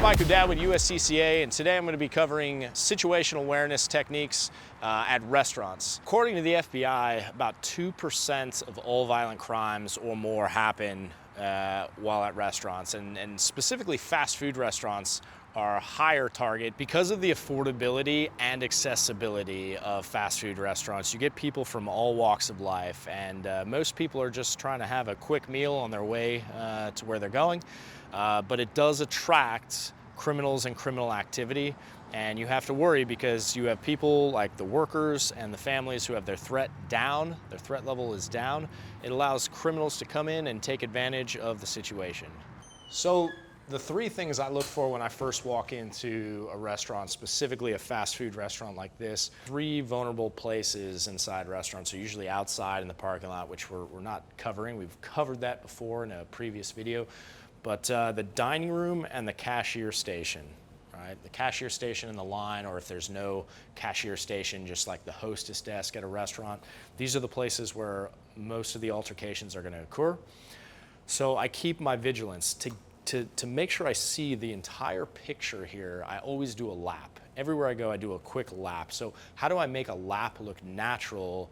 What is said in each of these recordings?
Mike O'Dowd with USCCA, and today I'm going to be covering situational awareness techniques at restaurants. According to the FBI, about 2% of all violent crimes or more happen while at restaurants, and specifically fast food restaurants are a higher target because of the affordability and accessibility of fast food restaurants. You get people from all walks of life, and most people are just trying to have a quick meal on their way to where they're going. But it does attract criminals and criminal activity, and you have to worry because you have people like the workers and the families who have their threat down, their threat level is down. It allows criminals to come in and take advantage of the situation. So the three things I look for when I first walk into a restaurant, specifically a fast food restaurant like this, three vulnerable places inside restaurants are usually outside in the parking lot, which we're not covering. We've covered that before in a previous video. But the dining room and the cashier station, right? The cashier station in the line, or if there's no cashier station, just like the hostess desk at a restaurant, these are the places where most of the altercations are going to occur. So I keep my vigilance. To make sure I see the entire picture here, I always do a lap. Everywhere I go, I do a quick lap. So how do I make a lap look natural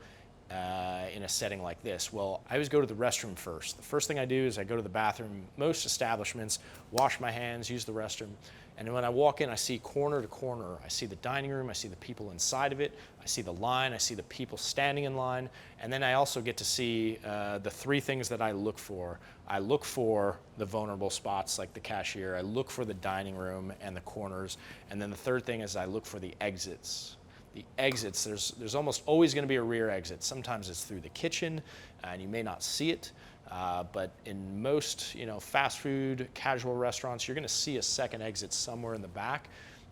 in a setting like this? Well, I always go to the restroom first. The first thing I do is I go to the bathroom. Most establishments, wash my hands, use the restroom. And when I walk in, I see corner to corner. I see the dining room, I see the people inside of it, I see the line, I see the people standing in line, and then I also get to see the three things that I look for. I look for the vulnerable spots like the cashier, I look for the dining room and the corners, and then the third thing is I look for the exits. The exits, there's almost always going to be a rear exit. Sometimes it's through the kitchen, and you may not see it. But in most, fast food, casual restaurants, you're going to see a second exit somewhere in the back,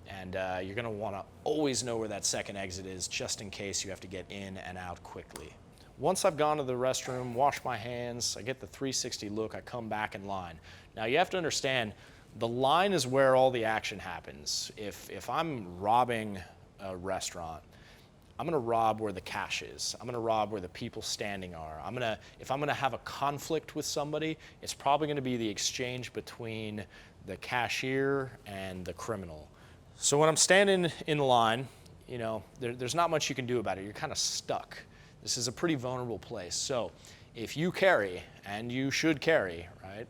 and you're going to want to always know where that second exit is, just in case you have to get in and out quickly. Once I've gone to the restroom, washed my hands, I get the 360 look, I come back in line. Now you have to understand, the line is where all the action happens. If I'm robbing a restaurant, I'm gonna rob where the cash is. I'm gonna rob where the people standing are. If I'm gonna have a conflict with somebody, it's probably gonna be the exchange between the cashier and the criminal. So when I'm standing in the line, there's not much you can do about it. You're kind of stuck. This is a pretty vulnerable place. So if you carry, and you should carry, right?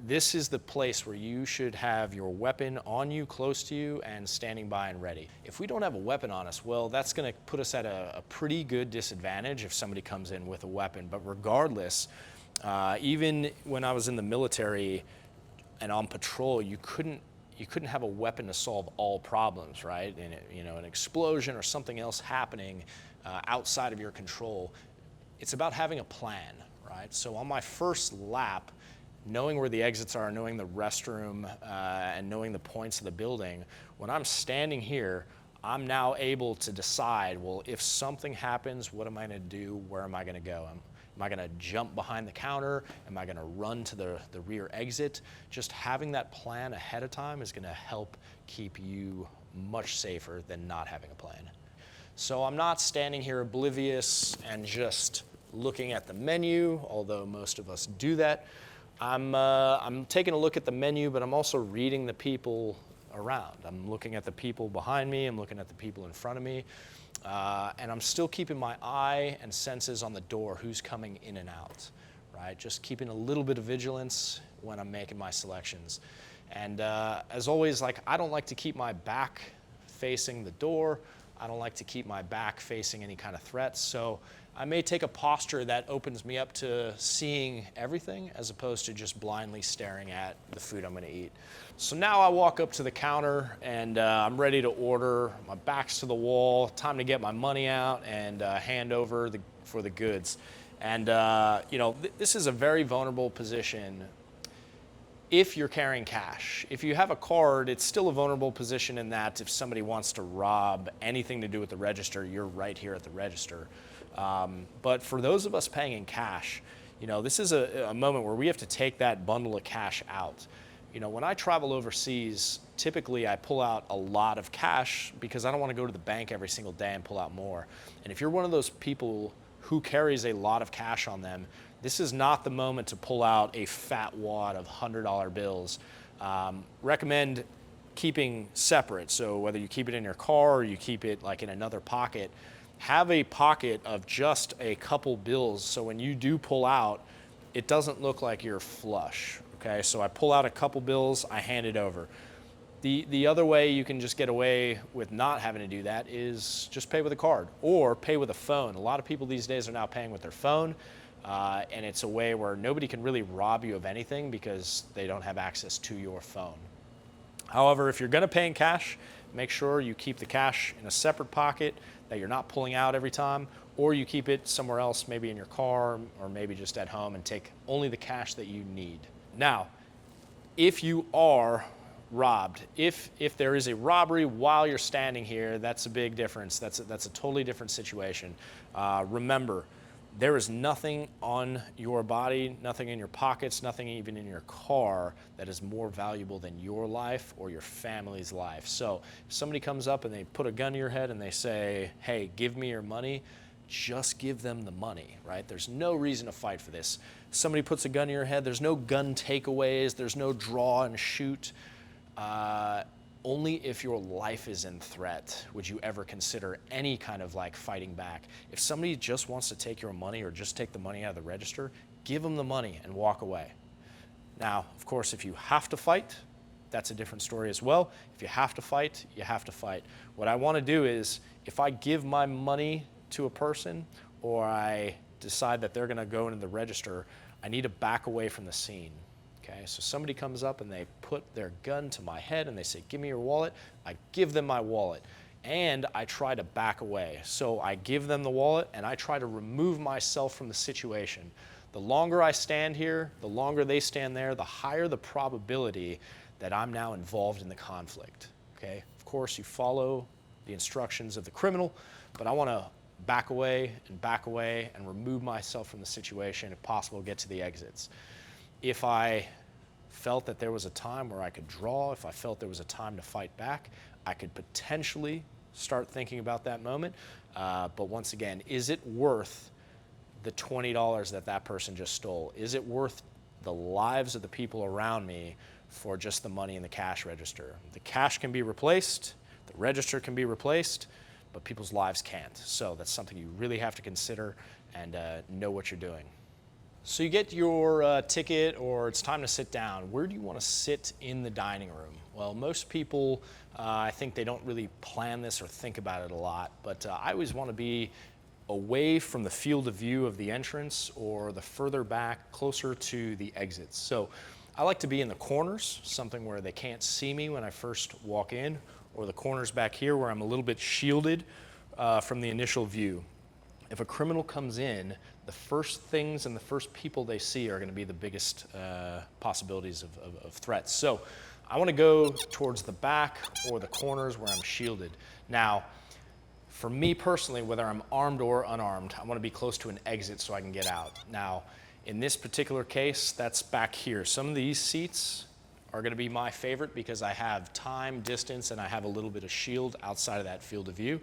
This is the place where you should have your weapon on you, close to you, and standing by and ready. If we don't have a weapon on us, well, that's going to put us at a pretty good disadvantage if somebody comes in with a weapon. But regardless, even when I was in the military and on patrol, you couldn't have a weapon to solve all problems, right? And an explosion or something else happening outside of your control. It's about having a plan, right? So on my first lap, knowing where the exits are, knowing the restroom, and knowing the points of the building, when I'm standing here, I'm now able to decide, well, if something happens, what am I going to do? Where am I going to go? Am I going to jump behind the counter? Am I going to run to the rear exit? Just having that plan ahead of time is going to help keep you much safer than not having a plan. So I'm not standing here oblivious and just looking at the menu, although most of us do that. I'm taking a look at the menu, but I'm also reading the people around. I'm looking at the people behind me, I'm looking at the people in front of me, and I'm still keeping my eye and senses on the door, who's coming in and out, right? Just keeping a little bit of vigilance when I'm making my selections. And as always, I don't like to keep my back facing the door. I don't like to keep my back facing any kind of threats, so I may take a posture that opens me up to seeing everything as opposed to just blindly staring at the food I'm going to eat. So now I walk up to the counter and I'm ready to order. My back's to the wall, time to get my money out and hand over for the goods. And this is a very vulnerable position if you're carrying cash. If you have a card, it's still a vulnerable position in that if somebody wants to rob anything to do with the register, you're right here at the register. But for those of us paying in cash, this is a moment where we have to take that bundle of cash out. When I travel overseas, typically I pull out a lot of cash because I don't want to go to the bank every single day and pull out more. And if you're one of those people who carries a lot of cash on them, this is not the moment to pull out a fat wad of $100 bills. Recommend keeping separate. So whether you keep it in your car or you keep it like in another pocket, have a pocket of just a couple bills. So when you do pull out, it doesn't look like you're flush. Okay, so I pull out a couple bills, I hand it over. The other way you can just get away with not having to do that is just pay with a card or pay with a phone. A lot of people these days are now paying with their phone, and it's a way where nobody can really rob you of anything because they don't have access to your phone. However, if you're going to pay in cash, make sure you keep the cash in a separate pocket that you're not pulling out every time, or you keep it somewhere else, maybe in your car or maybe just at home, and take only the cash that you need. Now, if you are robbed, if there is a robbery while you're standing here, that's a big difference. That's a totally different situation. Remember, there is nothing on your body, nothing in your pockets, nothing even in your car that is more valuable than your life or your family's life. So if somebody comes up and they put a gun to your head and they say, hey, give me your money, just give them the money, right? There's no reason to fight for this. Somebody puts a gun to your head, there's no gun takeaways, there's no draw and shoot. Only if your life is in threat would you ever consider any kind of like fighting back. If somebody just wants to take your money or just take the money out of the register, give them the money and walk away. Now, of course, if you have to fight, that's a different story as well. If you have to fight, you have to fight. What I want to do is, if I give my money to a person or I decide that they're going to go into the register, I need to back away from the scene. Okay, so somebody comes up and they put their gun to my head and they say, give me your wallet. I give them my wallet and I try to back away. So I give them the wallet and I try to remove myself from the situation. The longer I stand here, the longer they stand there, the higher the probability that I'm now involved in the conflict. Okay, of course you follow the instructions of the criminal, but I want to back away and remove myself from the situation, if possible, get to the exits. If I felt that there was a time where I could draw, if I felt there was a time to fight back, I could potentially start thinking about that moment. But once again, is it worth the $20 that that person just stole? Is it worth the lives of the people around me for just the money in the cash register? The cash can be replaced, the register can be replaced, but people's lives can't. So that's something you really have to consider and know what you're doing. So you get your ticket or it's time to sit down. Where do you want to sit in the dining room? Well, most people, I think they don't really plan this or think about it a lot, but I always want to be away from the field of view of the entrance or the further back, closer to the exits. So I like to be in the corners, something where they can't see me when I first walk in, or the corners back here where I'm a little bit shielded from the initial view. If a criminal comes in, the first things and the first people they see are going to be the biggest possibilities of threats. So I want to go towards the back or the corners where I'm shielded. Now, for me personally, whether I'm armed or unarmed, I want to be close to an exit so I can get out. Now, in this particular case, that's back here. Some of these seats are going to be my favorite because I have time, distance, and I have a little bit of shield outside of that field of view.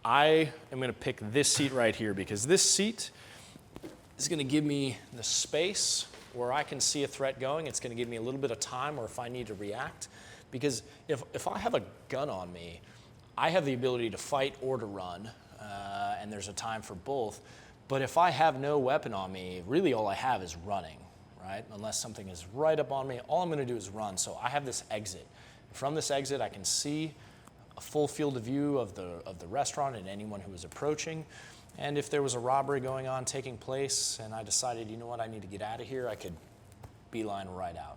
I am going to pick this seat right here because this seat is going to give me the space where I can see a threat going. It's going to give me a little bit of time or if I need to react. Because if I have a gun on me, I have the ability to fight or to run, and there's a time for both. But if I have no weapon on me, really all I have is running, right? Unless something is right up on me, all I'm going to do is run. So I have this exit. From this exit, I can see a full field of view of the restaurant and anyone who is approaching. And if there was a robbery going on, taking place, and I decided, you know what, I need to get out of here, I could beeline right out.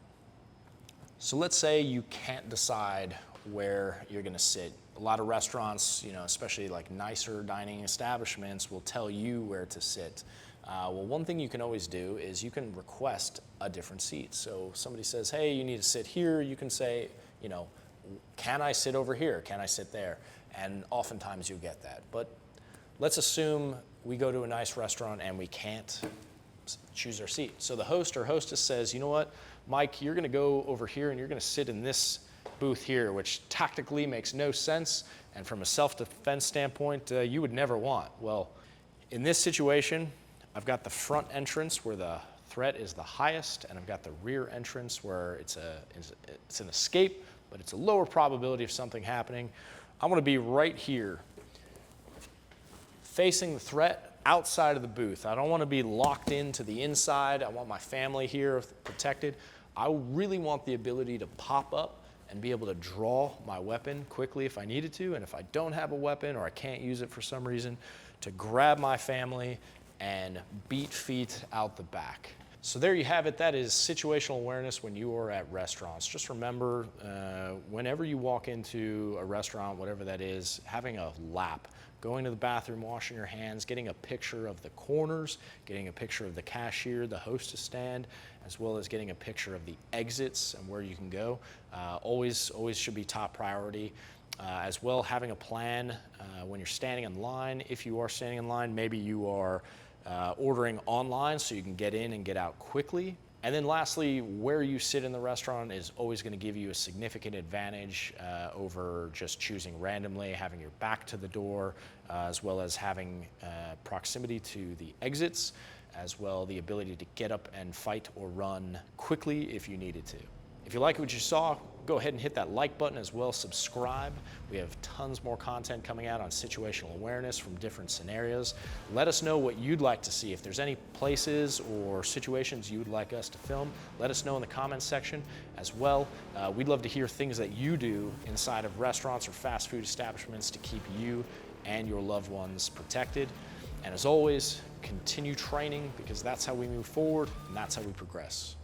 So let's say you can't decide where you're going to sit. A lot of restaurants, especially like nicer dining establishments, will tell you where to sit. Well, one thing you can always do is you can request a different seat. So somebody says, hey, you need to sit here. You can say, can I sit over here? Can I sit there? And oftentimes you get that. But let's assume we go to a nice restaurant and we can't choose our seat. So the host or hostess says, you know what, Mike, you're going to go over here and you're going to sit in this booth here, which tactically makes no sense. And from a self-defense standpoint, you would never want. Well, in this situation, I've got the front entrance where the threat is the highest, and I've got the rear entrance where it's an escape, but it's a lower probability of something happening. I want to be right here, facing the threat outside of the booth. I don't want to be locked into the inside. I want my family here protected. I really want the ability to pop up and be able to draw my weapon quickly if I needed to, and if I don't have a weapon or I can't use it for some reason, to grab my family and beat feet out the back. So there you have it. That is situational awareness when you are at restaurants. Just remember, whenever you walk into a restaurant, whatever that is, having a lap, going to the bathroom, washing your hands, getting a picture of the corners, getting a picture of the cashier, the hostess stand, as well as getting a picture of the exits and where you can go, always should be top priority. As well, having a plan when you're standing in line. If you are standing in line, maybe you are ordering online so you can get in and get out quickly. And then lastly, where you sit in the restaurant is always going to give you a significant advantage over just choosing randomly, having your back to the door, as well as having proximity to the exits, as well the ability to get up and fight or run quickly if you needed to. If you like what you saw, go ahead and hit that like button, as well subscribe. We have tons more content coming out on situational awareness from different scenarios. Let us know what you'd like to see. If there's any places or situations you'd like us to film, let us know in the comments section as well. We'd love to hear things that you do inside of restaurants or fast food establishments to keep you and your loved ones protected. And as always, continue training, because that's how we move forward and that's how we progress.